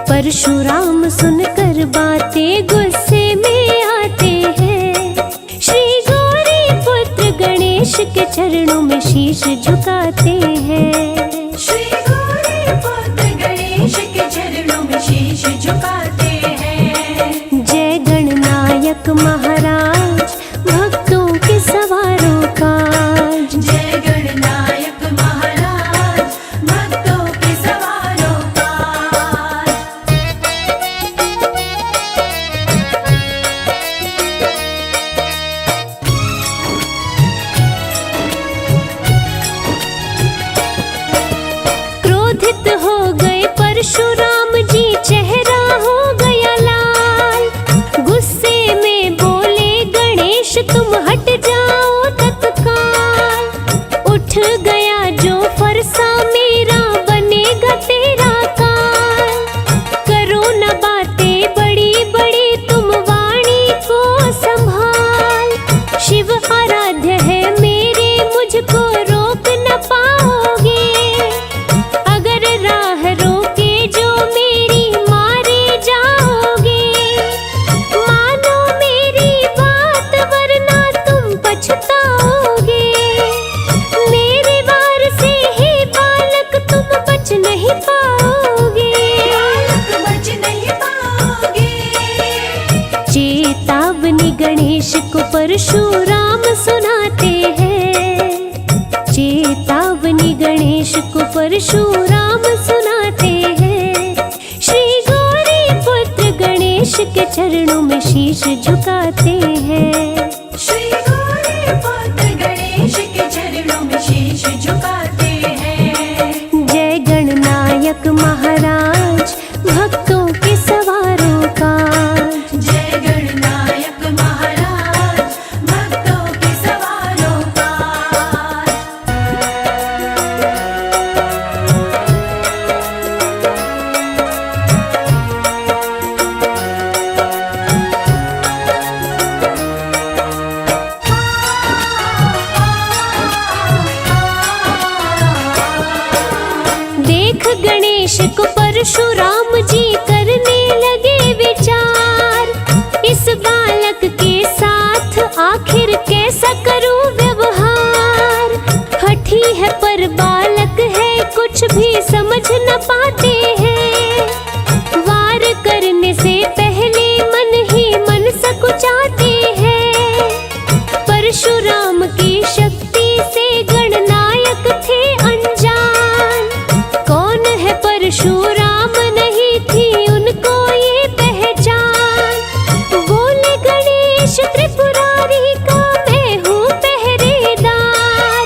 परशुराम सुनकर बातें गुस्से में आते हैं। श्री गौरी पुत्र गणेश के चरणों में शीश झुकाते हैं। श्री गणनायक महाराज भक्तों के सवारों का। जय गणनायक महाराज भक्तों के सवारों का। क्रोधित हो गए परशुराम जी, चेहरा हो गया लाल। गुस्से में बोले गणेश तुम हट जाओ तत्काल। उठ गया जो फरसा मेरा बनेगा तेरा काल। करो न बातें बड़ी बड़ी तुम वाणी को संभाल। शिव आराध्य है मेरे मुझको रोक न पाओगे। अगर राह रोके जो मेरी मारे जाओगे। मानो मेरी बात वरना तुम पछताओगे। मेरे वार से ही बालक तुम बच नहीं पाओगे। बालक बच नहीं पाओगे। चेतावनी गणेश को परशुराम सुनाते हैं। चेतावनी गणेश को परशुराम सुनाते हैं। श्री गौरी पुत्र गणेश के चरणों में शीश झुकाते हैं। श्री गौरी पुत्र गणेश के चरणों में शीश झुकाते हैं। जय गणनायक महाराज भक्तों के सवारों का। जय गणनायक महाराज भक्तों के सवारों का। देख गणेश को परशुराम जी करने लगे विचार। इस बालक के साथ आखिर कैसा करूं व्यवहार। हठी है पर बालक है कुछ भी समझ न पाते हैं। वार करने से पहले मन ही मन सकुचाते हैं। परशुराम की शक्ति से गणनायक थे अनजान। कौन है परशुराम नहीं थी उनको ये पहचान। बोले गणेश त्रिपुरारी का मैं हूँ पहरेदार।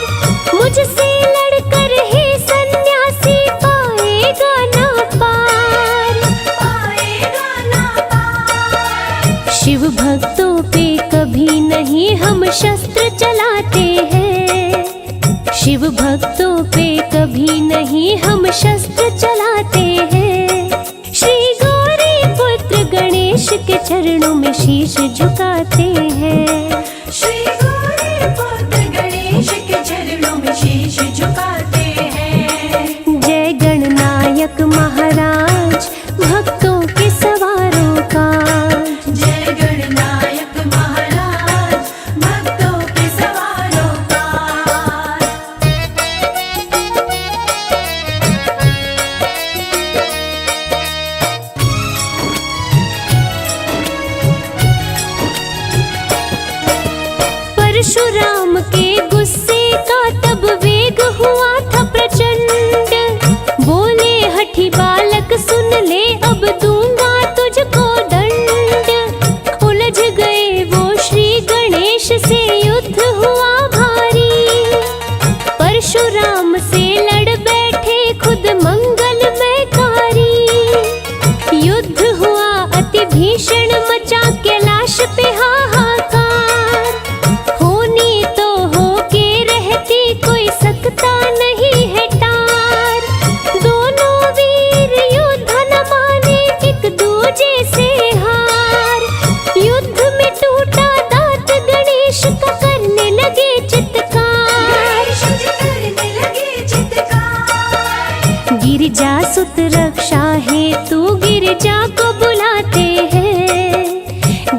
मुझसे लड़कर ही सन्यासी पाएगा ना पार। पाएगा ना पार। शिव भक्तों पे कभी नहीं हम शस्त्र चलाते हैं। शिव भक्तों पे कभी नहीं हम शस्त्र चलाते हैं। श्री गौरी पुत्र गणेश के चरणों में शीश झुकाते हैं। श्री गौरी पुत्र गणेश के चरणों में शीश झुकाते हैं। जय गणनायक महाराज भक्तों के सवारों का। जय गणनायक महाराज भक्तों के सवारों का। परशुराम के गुस्से का तब वेग हुआ था प्रचंड। बोले हठी बालक सुन ले अब दूंगा तुझको दंड। उलझ गए वो श्री गणेश से युद्ध हुआ भारी। परशुराम से लड़ बैठे खुद मंगलमयकारी। युद्ध हुआ अति भीषण मचा कैलाश पे हाहाकार। होनी तो होके रहती कोई सकता नहीं है टार। दोनों वीर युद्ध न माने एक दूजे से हार। युद्ध में टूटा दांत गणेश का करने लगे चित्कार। गणेश जी करने लगे चित्कार। गिरिजा सुत रक्षा हेतु गिरिजा को बुलाते हैं।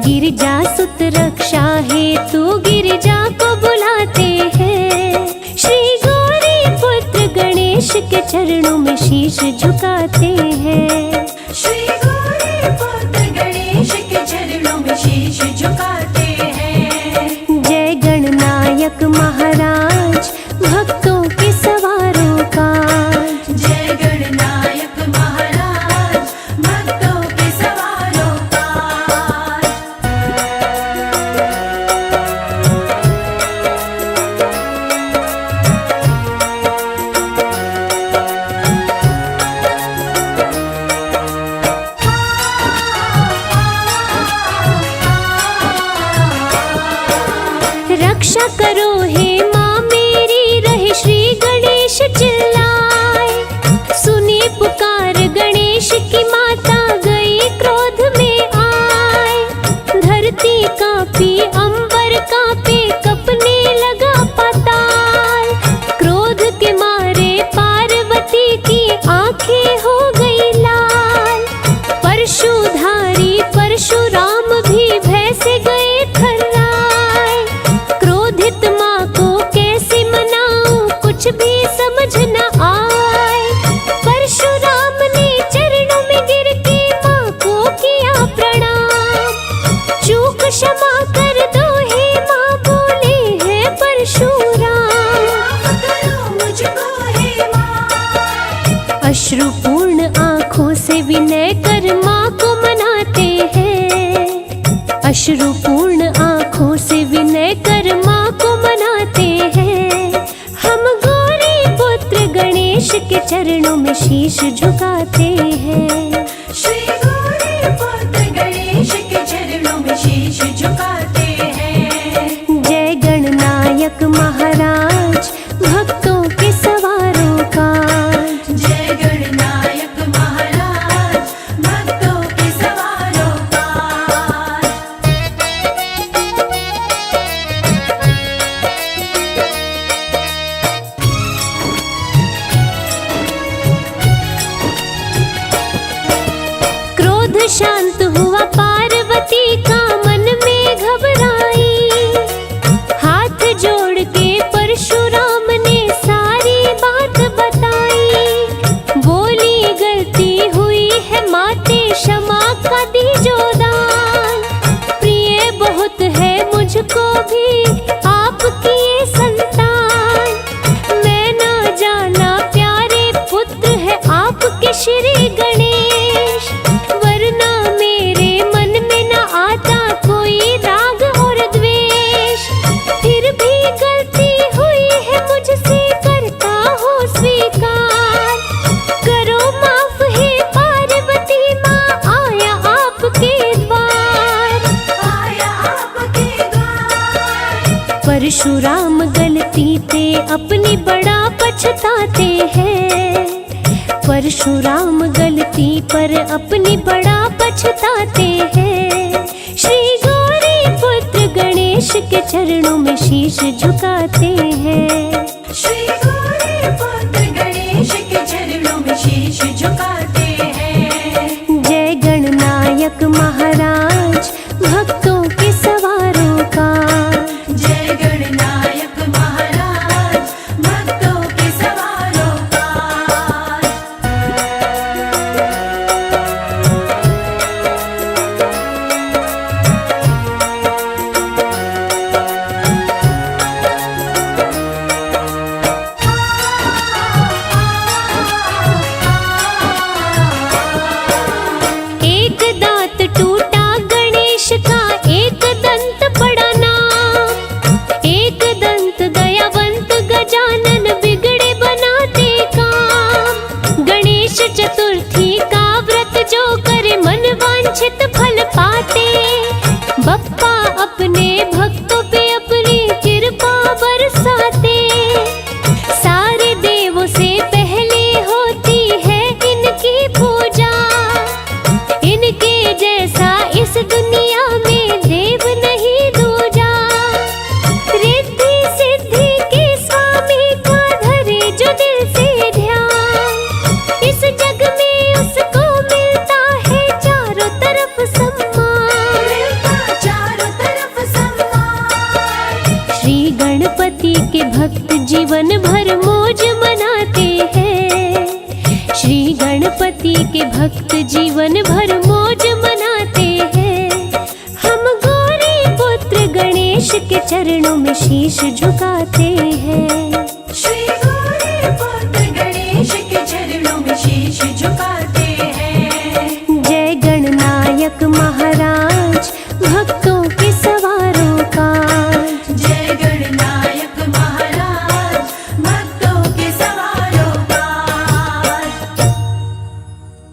गिरिजा सुत रक्षा हेतु गिरिजा को बुलाते हैं। श्री गौरी पुत्र गणेश के चरणों में शीश झुकाते हैं। श्री गौरी पुत्र गणेश के चरणों में शीश झुका रक्षा करो हे माँ मेरी, रहे श्री गणेश चिल्लाए। सुनी पुकार गणेश की माता, गई क्रोध में आए। धरती कांपी अंबर कांपे, कपने लगा पाताल। क्रोध के मारे पार्वती की आंखें हो गई लाल। परशुधारी परशुराम भी भय से गए थर्राए। क्रोधित माँ को कैसे मनाऊं, कुछ भी समझ न आए। परशुराम ने चरणों में गिर के माँ को किया प्रणाम। चूक क्षमा कर दो हे माँ, बोले हैं परशुराम। अश्रुपूर्ण आँखों से विनय कर माँ को मनाते हैं। अश्रुपूर्ण आँखों से विनय कर माँ को मनाते हैं। हम गौरी पुत्र गणेश के चरणों में शीश झुकाते हैं। श्री गौरी पुत्र गणेश के चरणों में शीश झुकाते हैं। जय गणनायक महाराज, भक्तों के सवारों का। जय गणनायक महाराज, भक्तों के सवारों का। क्रोध शांत हुआ पार्वती का, मन में घबराई। हाथ जोड़ के परशुराम ने सारी बात बताई। बोली गलती हुई है माते, क्षमा का दीजो दान। प्रिय बहुत है मुझको भी आपकी ये संतान। मैं ना जाना प्यारे पुत्र है आपके श्री गणेश। वरना मेरे मन में न आता कोई राग और द्वेष। फिर भी गलती हुई है मुझसे, करता हो स्वीकार। करो माफ हे पार्वती माँ, आया आपके द्वार। आया आपके द्वार। परशुराम गलती पे अपनी बड़ा पछताते हैं। परशुराम गलती पर अपनी बड़ा पछताते हैं। श्री गौरी पुत्र गणेश के चरणों में शीश झुकाते हैं। श्री गौरी पुत्र गणेश के चरणों में शीश झुकाते हैं। जय गणनायक महाराज, भक्तों के सवारों का। जय गणनायक महाराज, भक्तों के सवारों का। एक दांत टूटा गणेश का, एक दंत पड़ा नाम। एक दंत दयावंत गजानन, बिगड़े बनाते काम। गणेश चतुर्थी का व्रत जो करे, मन वांछित फल पाते। बप्पा अपने भक्तों पे अपनी कृपा बरसाते। सारे देवों से पहले होती है इनकी पूजा। इनके जैसा इस दुनिया में देव नहीं दूजा। रिद्धि सिद्धि के स्वामी का धरे जो दिल से ध्यान। इस जग में उसको मिलता है चारों तरफ सम्मान। मिलता चारों तरफ सम्मान। श्री गणपति के भक्त जीवन भर मौज मनाते हैं। श्री गणपति के भक्त जीवन भर मौज मनाते हैं। हम गौरी पुत्र गणेश के चरणों में शीश झुकाते हैं।